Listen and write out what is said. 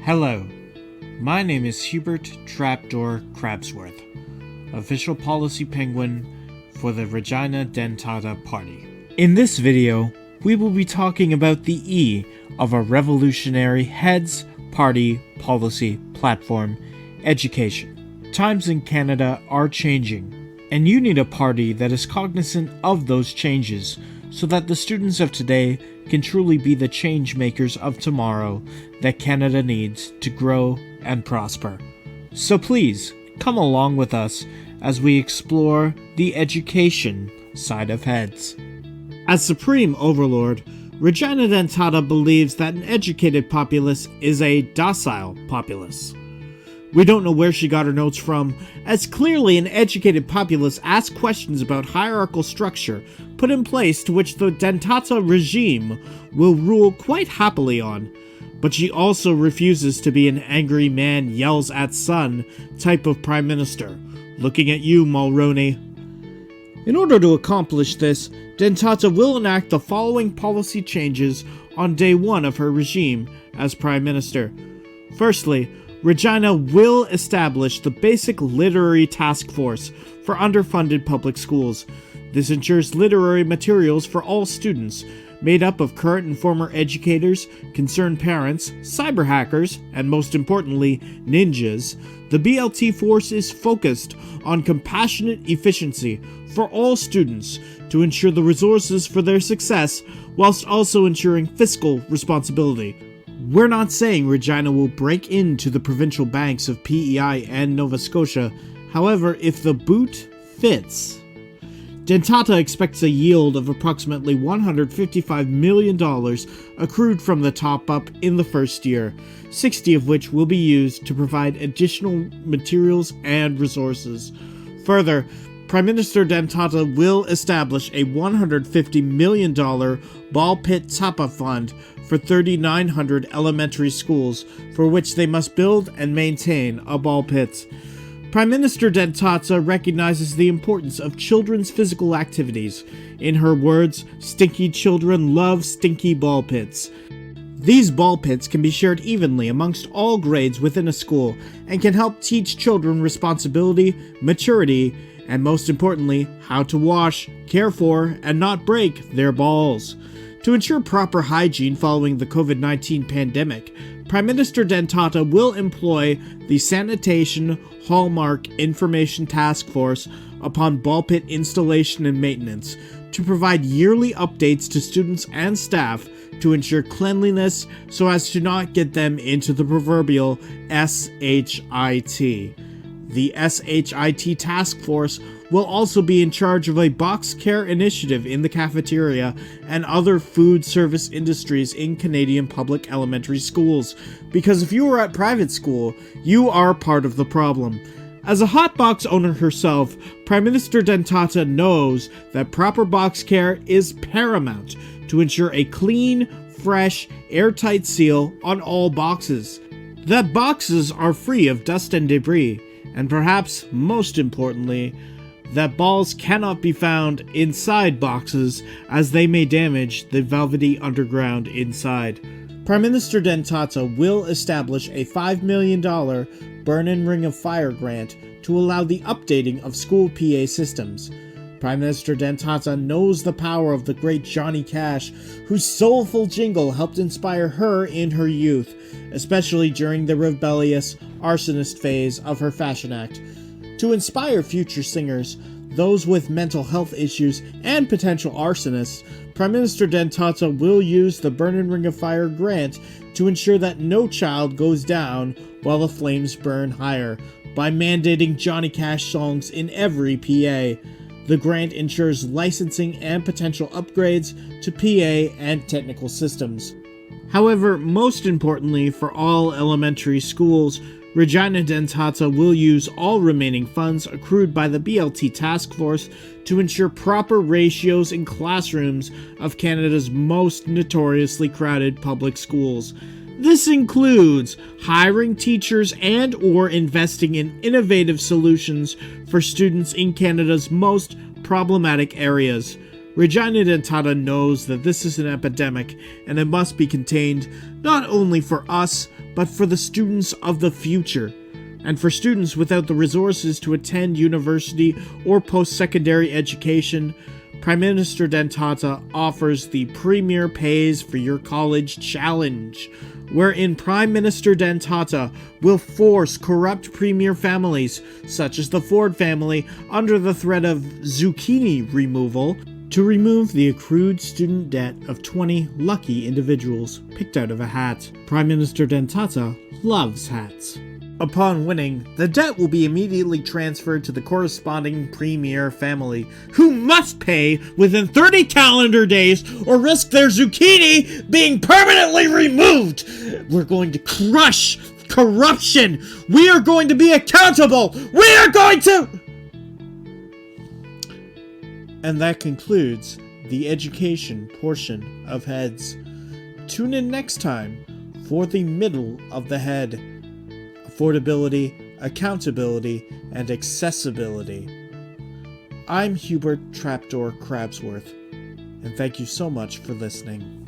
Hello, my name is Hubert Trapdoor Crabsworth, official policy penguin for the Regina Dentata Party. In this video, we will be talking about the E of a revolutionary heads party policy platform, education. Times in Canada are changing, and you need a party that is cognizant of those changes so that the students of today can truly be the change makers of tomorrow that Canada needs to grow and prosper. So please, come along with us as we explore the education side of heads. As Supreme Overlord, Regina Dentata believes that an educated populace is a docile populace. We don't know where she got her notes from, as clearly an educated populace asks questions about hierarchical structure put in place to which the Dentata regime will rule quite happily on, but she also refuses to be an angry man yells at son type of prime minister. Looking at you, Mulroney. In order to accomplish this, Dentata will enact the following policy changes on day one of her regime as prime minister. Firstly, Regina will establish the Basic Literary Task Force for underfunded public schools. This ensures literary materials for all students, made up of current and former educators, concerned parents, cyber hackers, and most importantly, ninjas. The BLT force is focused on compassionate efficiency for all students to ensure the resources for their success, whilst also ensuring fiscal responsibility. We're not saying Regina will break into the provincial banks of PEI and Nova Scotia, however, if the boot fits. Dentata expects a yield of approximately $155 million accrued from the top-up in the first year, 60 of which will be used to provide additional materials and resources. Further, Prime Minister Dentata will establish a $150 million ball pit top-up fund for 3,900 elementary schools, for which they must build and maintain a ball pit. Prime Minister Dentata recognizes the importance of children's physical activities. In her words, stinky children love stinky ball pits. These ball pits can be shared evenly amongst all grades within a school and can help teach children responsibility, maturity, and most importantly, how to wash, care for, and not break their balls. To ensure proper hygiene following the COVID-19 pandemic, Prime Minister Dentata will employ the Sanitation Hallmark Information Task Force upon ball pit installation and maintenance to provide yearly updates to students and staff to ensure cleanliness so as to not get them into the proverbial SHIT. The SHIT task force will also be in charge of a box care initiative in the cafeteria and other food service industries in Canadian public elementary schools, because if you are at private school, you are part of the problem. As a hotbox owner herself, Prime Minister Dentata knows that proper box care is paramount to ensure a clean, fresh, airtight seal on all boxes. That boxes are free of dust and debris, and perhaps most importantly, that balls cannot be found inside boxes as they may damage the velvety underground inside. Prime Minister Dentata will establish a $5 million Burn and Ring of Fire grant to allow the updating of school PA systems. Prime Minister Dentata knows the power of the great Johnny Cash, whose soulful jingle helped inspire her in her youth, especially during the rebellious arsonist phase of her fashion act. To inspire future singers, those with mental health issues, and potential arsonists, Prime Minister Dentata will use the Burn and Ring of Fire grant to ensure that no child goes down while the flames burn higher, by mandating Johnny Cash songs in every PA. The grant ensures licensing and potential upgrades to PA and technical systems. However, most importantly for all elementary schools, Regina Dentata will use all remaining funds accrued by the BLT task force to ensure proper ratios in classrooms of Canada's most notoriously crowded public schools. This includes hiring teachers and or investing in innovative solutions for students in Canada's most problematic areas. Regina Dentata knows that this is an epidemic and it must be contained not only for us, but for the students of the future. And for students without the resources to attend university or post-secondary education, Prime Minister Dentata offers the Premier Pays for Your College Challenge, wherein Prime Minister Dentata will force corrupt premier families, such as the Ford family, under the threat of zucchini removal, to remove the accrued student debt of 20 lucky individuals picked out of a hat. Prime Minister Dentata loves hats. Upon winning, the debt will be immediately transferred to the corresponding premier family, who must pay within 30 calendar days or risk their zucchini being permanently removed. We're going to crush corruption. We are going to be accountable. We are going to... And that concludes the education portion of Heads. Tune in next time for the middle of the head. Affordability, accountability, and accessibility. I'm Hubert Trapdoor Crabsworth, and thank you so much for listening.